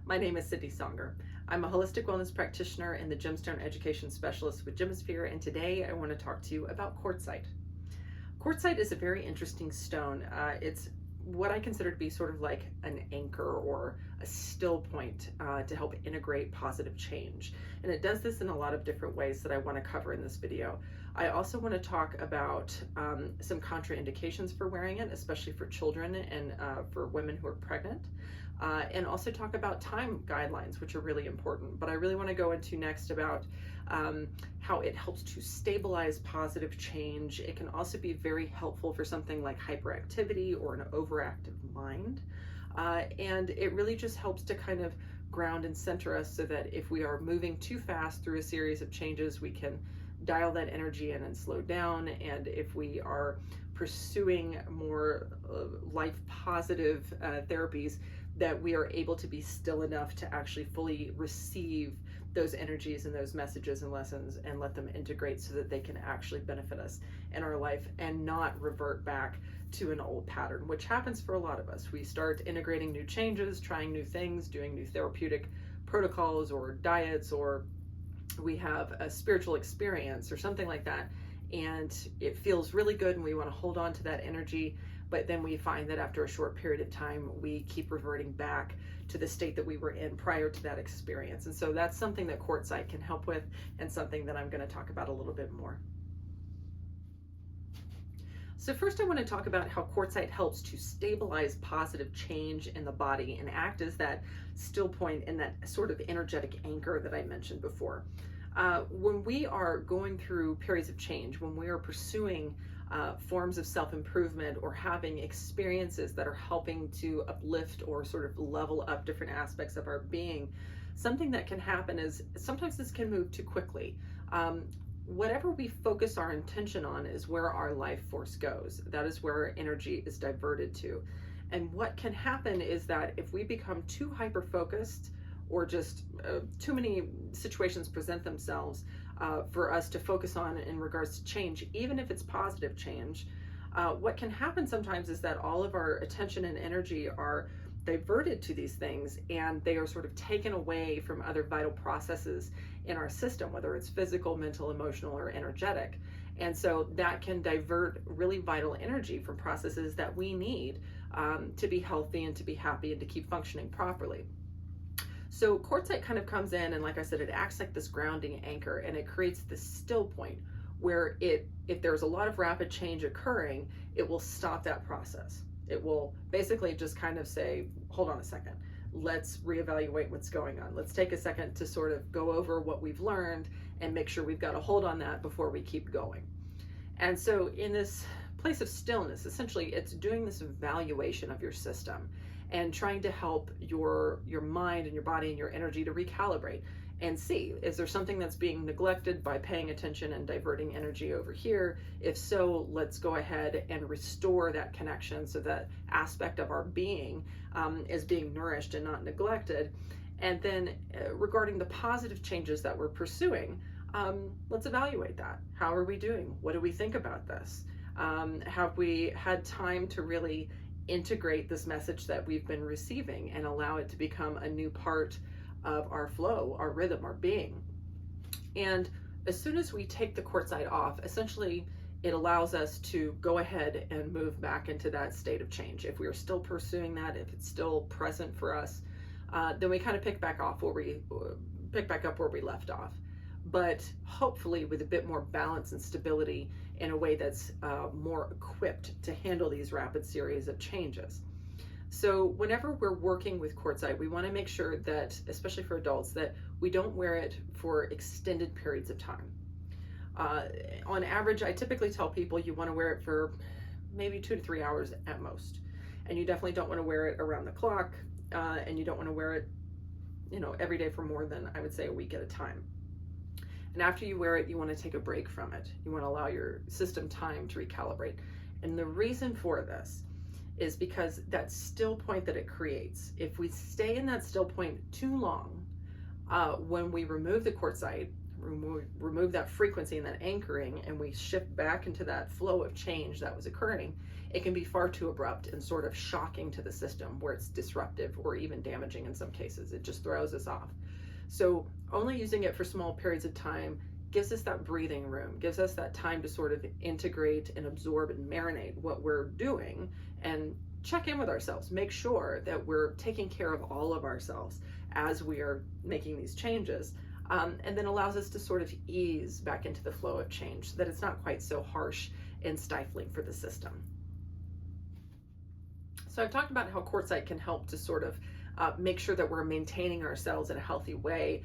My name is Cindy Songer. I'm a holistic wellness practitioner and the Gemstone Education Specialist with Gemisphere, and today I want to talk to you about quartzite. Quartzite is a very interesting stone. It's what I consider to be sort of like an anchor or a still point to help integrate positive change. And it does this in a lot of different ways that I want to cover in this video. I also want to talk about some contraindications for wearing it, especially for children and for women who are pregnant. And also talk about time guidelines, which are really important. But I really want to go into next about how it helps to stabilize positive change. It can also be very helpful for something like hyperactivity or an overactive mind. And it really just helps to kind of ground and center us so that if we are moving too fast through a series of changes, we can dial that energy in and slow down. And if we are pursuing more life positive therapies, that we are able to be still enough to actually fully receive those energies and those messages and lessons and let them integrate so that they can actually benefit us in our life and not revert back to an old pattern, which happens for a lot of us. We start integrating new changes, trying new things, doing new therapeutic protocols or diets, or we have a spiritual experience or something like that, and it feels really good and we want to hold on to that energy. But then we find that after a short period of time, we keep reverting back to the state that we were in prior to that experience. And so that's something that quartzite can help with, and something that I'm going to talk about a little bit more. So first I want to talk about how quartzite helps to stabilize positive change in the body and act as that still point and that sort of energetic anchor that I mentioned before. When we are going through periods of change, when we are pursuing forms of self-improvement or having experiences that are helping to uplift or sort of level up different aspects of our being, something that can happen is sometimes this can move too quickly. Whatever we focus our intention on is where our life force goes. That is where our energy is diverted to. And what can happen is that if we become too hyper-focused, or just too many situations present themselves for us to focus on in regards to change, even if it's positive change, what can happen sometimes is that all of our attention and energy are diverted to these things, and they are sort of taken away from other vital processes in our system, whether it's physical, mental, emotional, or energetic. And so that can divert really vital energy from processes that we need to be healthy and to be happy and to keep functioning properly. So quartzite kind of comes in, and like I said, it acts like this grounding anchor, and it creates this still point where if there's a lot of rapid change occurring, it will stop that process. It will basically just kind of say, hold on a second, let's reevaluate what's going on. Let's take a second to sort of go over what we've learned and make sure we've got a hold on that before we keep going. And so in this place of stillness, essentially it's doing this evaluation of your system and trying to help your mind and your body and your energy to recalibrate and see, is there something that's being neglected by paying attention and diverting energy over here? If so, let's go ahead and restore that connection so that aspect of our being is being nourished and not neglected. And then regarding the positive changes that we're pursuing, let's evaluate that. How are we doing? What do we think about this? Have we had time to really integrate this message that we've been receiving and allow it to become a new part of our flow, our rhythm, our being? And as soon as we take the quartzite off, essentially it allows us to go ahead and move back into that state of change. If we are still pursuing that, if it's still present for us, then we kind of pick back up where we left off, but hopefully with a bit more balance and stability in a way that's more equipped to handle these rapid series of changes. So whenever we're working with quartzite, we want to make sure that, especially for adults, that we don't wear it for extended periods of time. On average, I typically tell people you want to wear it for maybe 2 to 3 hours at most. And you definitely don't want to wear it around the clock, and you don't want to wear it, every day for more than, I would say, a week at a time. And after you wear it, you want to take a break from it. You want to allow your system time to recalibrate. And the reason for this is because that still point that it creates, if we stay in that still point too long, when we remove the quartzite, remove that frequency and that anchoring, and we shift back into that flow of change that was occurring, it can be far too abrupt and sort of shocking to the system, where it's disruptive or even damaging in some cases. It just throws us off. So only using it for small periods of time gives us that breathing room, gives us that time to sort of integrate and absorb and marinate what we're doing, and check in with ourselves, make sure that we're taking care of all of ourselves as we are making these changes, and then allows us to sort of ease back into the flow of change so that it's not quite so harsh and stifling for the system. So I've talked about how quartzite can help to sort of make sure that we're maintaining ourselves in a healthy way,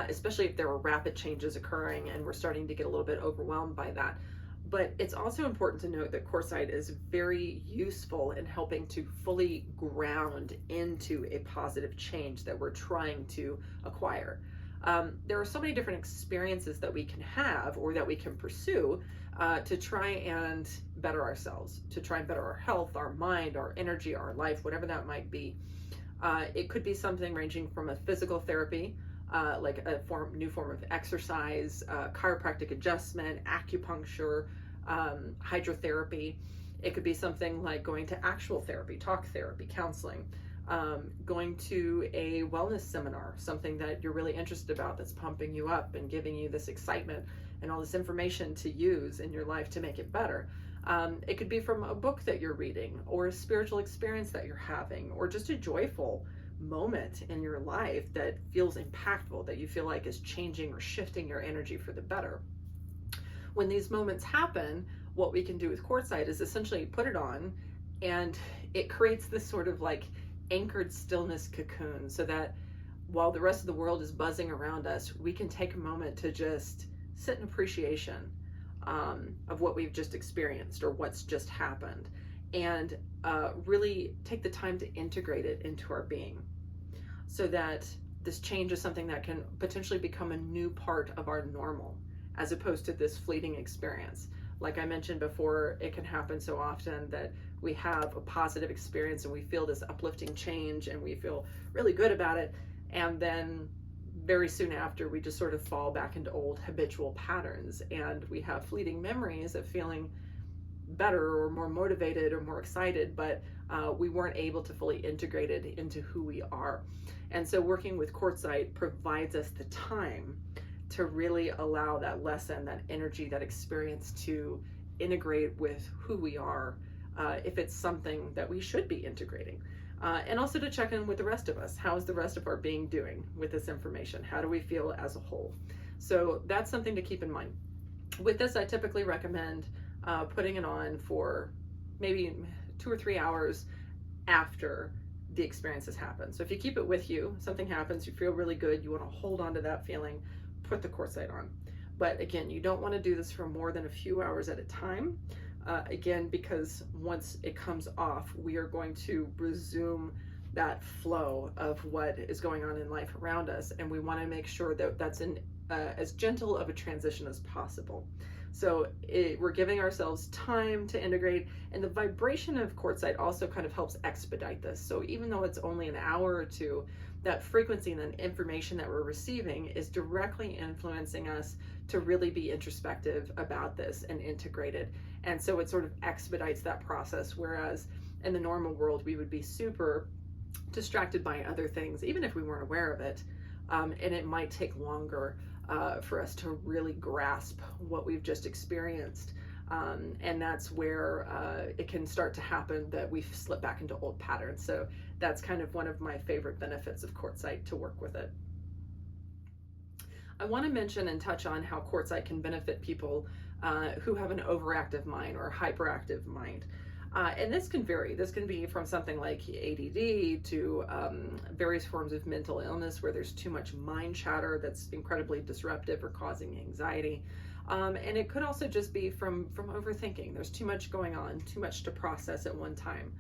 especially if there are rapid changes occurring and we're starting to get a little bit overwhelmed by that. But it's also important to note that quartzite is very useful in helping to fully ground into a positive change that we're trying to acquire. There are so many different experiences that we can have or that we can pursue to try and better ourselves, to try and better our health, our mind, our energy, our life, whatever that might be. It could be something ranging from a physical therapy, like a new form of exercise, chiropractic adjustment, acupuncture, hydrotherapy. It could be something like going to actual therapy, talk therapy, counseling, going to a wellness seminar, something that you're really interested about that's pumping you up and giving you this excitement and all this information to use in your life to make it better. It could be from a book that you're reading, or a spiritual experience that you're having, or just a joyful moment in your life that feels impactful, that you feel like is changing or shifting your energy for the better. When these moments happen, what we can do with quartzite is essentially put it on, and it creates this sort of like anchored stillness cocoon, so that while the rest of the world is buzzing around us, we can take a moment to just sit in appreciation of what we've just experienced or what's just happened, and really take the time to integrate it into our being, so that this change is something that can potentially become a new part of our normal, as opposed to this fleeting experience. Like I mentioned before, it can happen so often that we have a positive experience and we feel this uplifting change and we feel really good about it, and then very soon after we just sort of fall back into old habitual patterns, and we have fleeting memories of feeling better or more motivated or more excited, but we weren't able to fully integrate it into who we are. And so working with quartzite provides us the time to really allow that lesson, that energy, that experience to integrate with who we are, if it's something that we should be integrating. And also to check in with the rest of us. How is the rest of our being doing with this information? How do we feel as a whole? So that's something to keep in mind. With this, I typically recommend putting it on for maybe 2 or 3 hours after the experience has happened. So if you keep it with you, something happens, you feel really good, you want to hold on to that feeling, put the quartzite on. But again, you don't want to do this for more than a few hours at a time. Again, because once it comes off, we are going to resume that flow of what is going on in life around us, and we want to make sure that that's in as gentle of a transition as possible. So we're giving ourselves time to integrate, and the vibration of quartzite also kind of helps expedite this. So even though it's only an hour or two, that frequency and the information that we're receiving is directly influencing us to really be introspective about this and integrate it. And so it sort of expedites that process, whereas in the normal world, we would be super distracted by other things, even if we weren't aware of it. And it might take longer for us to really grasp what we've just experienced. And that's where it can start to happen that we slip back into old patterns. So that's kind of one of my favorite benefits of quartzite, to work with it. I want to mention and touch on how quartzite can benefit people who have an overactive mind or a hyperactive mind. And this can vary. This can be from something like ADD to various forms of mental illness where there's too much mind chatter that's incredibly disruptive or causing anxiety. And it could also just be from overthinking. There's too much going on, too much to process at one time.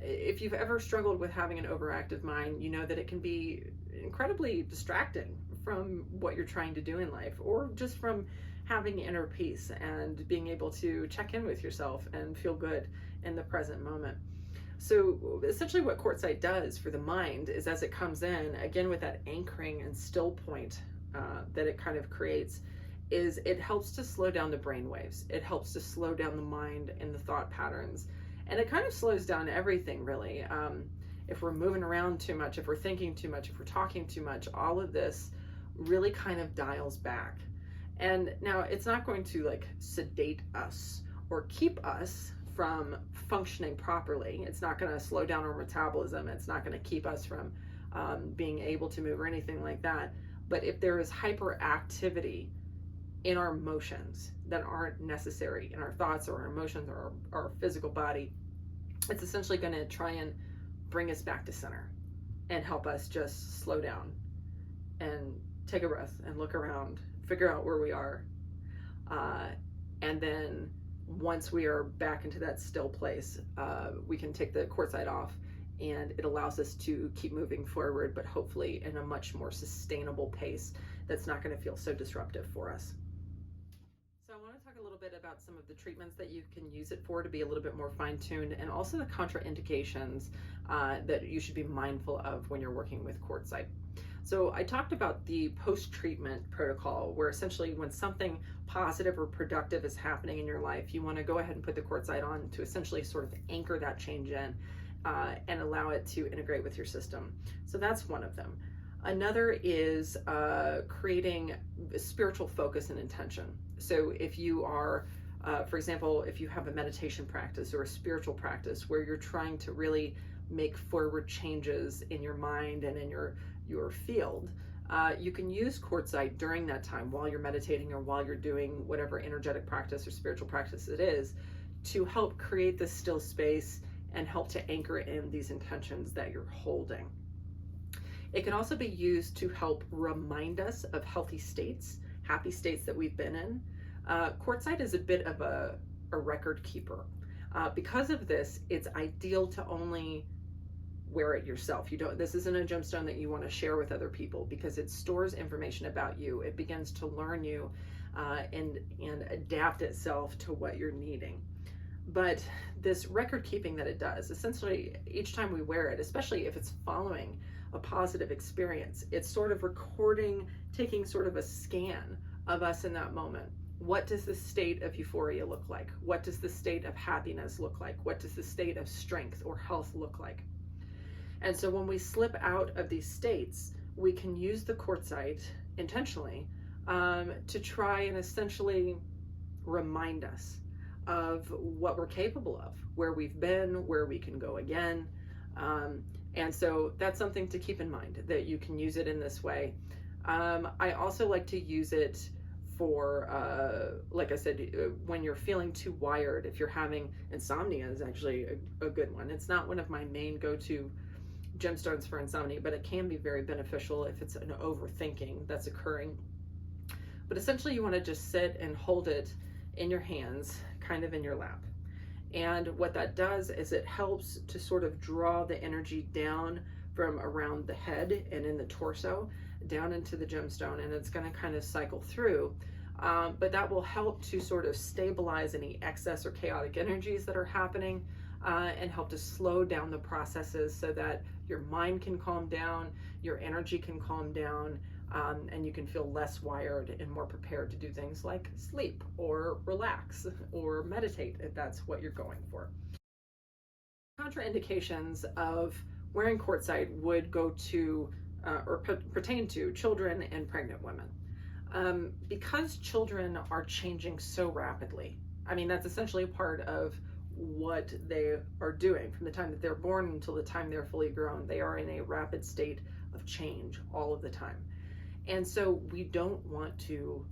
If you've ever struggled with having an overactive mind, you know that it can be incredibly distracting from what you're trying to do in life, or just from having inner peace and being able to check in with yourself and feel good in the present moment. So essentially what quartzite does for the mind is, as it comes in, again with that anchoring and still point that it kind of creates is it helps to slow down the brain waves. It helps to slow down the mind and the thought patterns. And it kind of slows down everything, really. If we're moving around too much, if we're thinking too much, if we're talking too much, all of this really kind of dials back. And now it's not going to like sedate us or keep us from functioning properly. It's not going to slow down our metabolism. It's not going to keep us from being able to move or anything like that. But if there is hyperactivity in our emotions that aren't necessary in our thoughts or our emotions or our physical body, it's essentially going to try and bring us back to center and help us just slow down and take a breath and look around, figure out where we are. And then once we are back into that still place, we can take the quartzite off, and it allows us to keep moving forward, but hopefully in a much more sustainable pace that's not going to feel so disruptive for us. So I want to talk a little bit about some of the treatments that you can use it for to be a little bit more fine-tuned, and also the contraindications that you should be mindful of when you're working with quartzite. So I talked about the post-treatment protocol, where essentially when something positive or productive is happening in your life, you want to go ahead and put the quartzite on to essentially sort of anchor that change in and allow it to integrate with your system. So that's one of them. Another is creating spiritual focus and intention. So if you are, for example, if you have a meditation practice or a spiritual practice where you're trying to really make forward changes in your mind and in your field, you can use quartzite during that time while you're meditating or while you're doing whatever energetic practice or spiritual practice it is, to help create this still space and help to anchor in these intentions that you're holding. It can also be used to help remind us of healthy states, happy states that we've been in. Quartzite is a bit of a record keeper. Because of this, it's ideal to only wear it yourself. This isn't a gemstone that you want to share with other people, because it stores information about you. It begins to learn you and adapt itself to what you're needing. But this record keeping that it does, essentially each time we wear it, especially if it's following a positive experience, it's sort of recording, taking sort of a scan of us in that moment. What does the state of euphoria look like? What does the state of happiness look like? What does the state of strength or health look like? And so when we slip out of these states, we can use the quartzite intentionally to try and essentially remind us of what we're capable of, where we've been, where we can go again. And so that's something to keep in mind, that you can use it in this way. I also like to use it for, like I said, when you're feeling too wired. If you're having insomnia, is actually a good one. It's not one of my main go-to gemstones for insomnia, but it can be very beneficial if it's an overthinking that's occurring. But essentially you want to just sit and hold it in your hands, kind of in your lap. And what that does is it helps to sort of draw the energy down from around the head and in the torso down into the gemstone, and it's going to kind of cycle through. But that will help to sort of stabilize any excess or chaotic energies that are happening, and help to slow down the processes so that your mind can calm down, your energy can calm down, and you can feel less wired and more prepared to do things like sleep or relax or meditate if that's what you're going for. Contraindications of wearing quartzite would go to or pertain to children and pregnant women. Because children are changing so rapidly, I mean, that's essentially a part of what they are doing from the time that they're born until the time they're fully grown. They are in a rapid state of change all of the time. And so we don't want to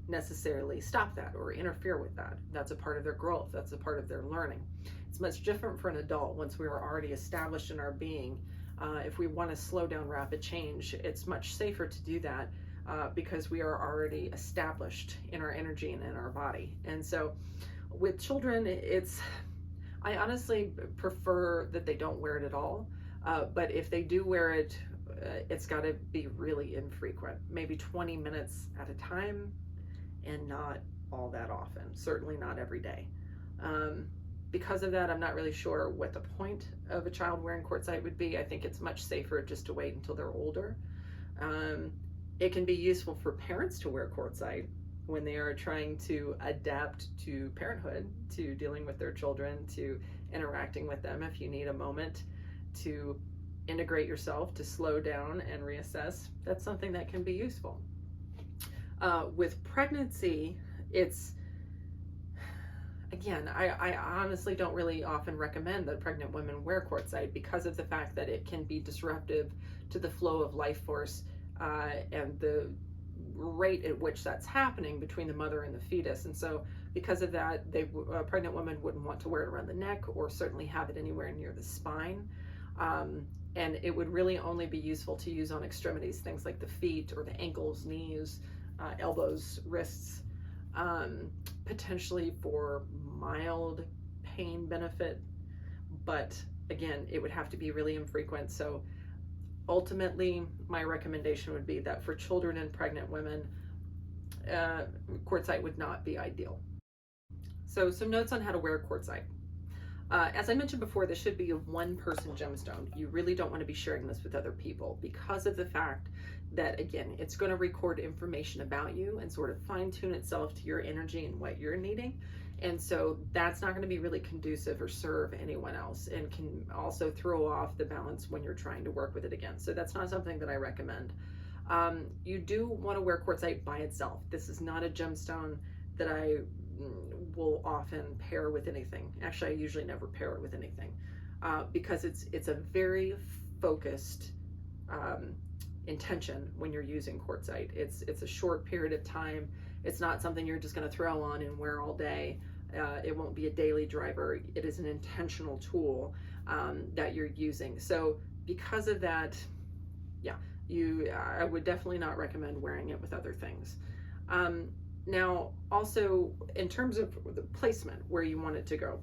necessarily stop that or interfere with that. That's a part of their growth. That's a part of their learning. It's much different for an adult once we are already established in our being. If we want to slow down rapid change, it's much safer to do that because we are already established in our energy and in our body. And so with children, I honestly prefer that they don't wear it at all. But if they do wear it, it's got to be really infrequent, maybe 20 minutes at a time, and not all that often, certainly not every day. Because of that, I'm not really sure what the point of a child wearing quartzite would be. I think it's much safer just to wait until they're older. It can be useful for parents to wear quartzite when they are trying to adapt to parenthood, to dealing with their children, to interacting with them. If you need a moment to integrate yourself, to slow down and reassess, that's something that can be useful. With pregnancy, it's, again, I honestly don't really often recommend that pregnant women wear quartzite because of the fact that it can be disruptive to the flow of life force and the rate at which that's happening between the mother and the fetus. And so because of that, a pregnant woman wouldn't want to wear it around the neck or certainly have it anywhere near the spine. And it would really only be useful to use on extremities, things like the feet or the ankles, knees, elbows, wrists, potentially for mild pain benefit. But again, it would have to be really infrequent. So ultimately, my recommendation would be that for children and pregnant women, quartzite would not be ideal. So some notes on how to wear quartzite. As I mentioned before, this should be a one-person gemstone. You really don't want to be sharing this with other people because of the fact that, again, it's going to record information about you and sort of fine-tune itself to your energy and what you're needing. And so that's not going to be really conducive or serve anyone else, and can also throw off the balance when you're trying to work with it again. So that's not something that I recommend. You do want to wear quartzite by itself. This is not a gemstone that I will often pair with anything. Actually, I usually never pair it with anything because it's a very focused intention when you're using quartzite. It's a short period of time. It's not something you're just going to throw on and wear all day. It won't be a daily driver. It is an intentional tool that you're using. So because of that, yeah, I would definitely not recommend wearing it with other things. Now, also in terms of the placement where you want it to go,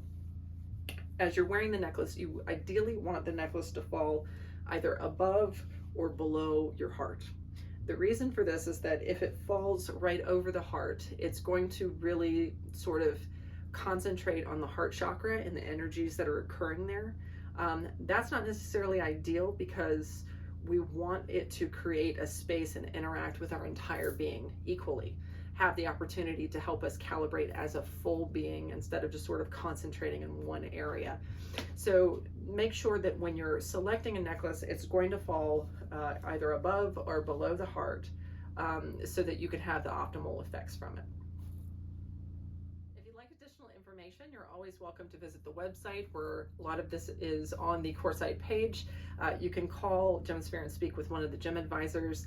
as you're wearing the necklace, you ideally want the necklace to fall either above or below your heart. The reason for this is that if it falls right over the heart, it's going to really sort of concentrate on the heart chakra and the energies that are occurring there. That's not necessarily ideal because we want it to create a space and interact with our entire being equally, have the opportunity to help us calibrate as a full being instead of just sort of concentrating in one area. So make sure that when you're selecting a necklace, it's going to fall either above or below the heart so that you can have the optimal effects from it. If you'd like additional information, you're always welcome to visit the website where a lot of this is on the Quartzite page. You can call Gemsphere and speak with one of the gem advisors.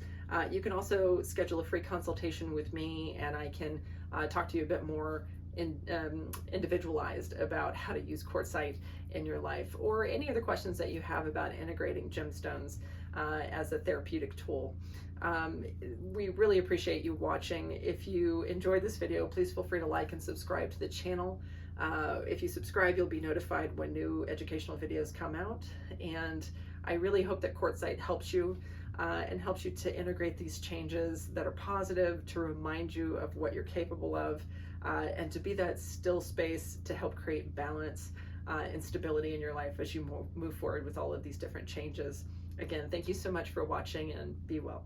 You can also schedule a free consultation with me and I can talk to you a bit more individualized about how to use quartzite in your life, or any other questions that you have about integrating gemstones as a therapeutic tool. We really appreciate you watching. If you enjoyed this video, please feel free to like and subscribe to the channel. If you subscribe, you'll be notified when new educational videos come out. And I really hope that quartzite helps you and helps you to integrate these changes that are positive, to remind you of what you're capable of, and to be that still space to help create balance and stability in your life as you move forward with all of these different changes. Again, thank you so much for watching, and be well.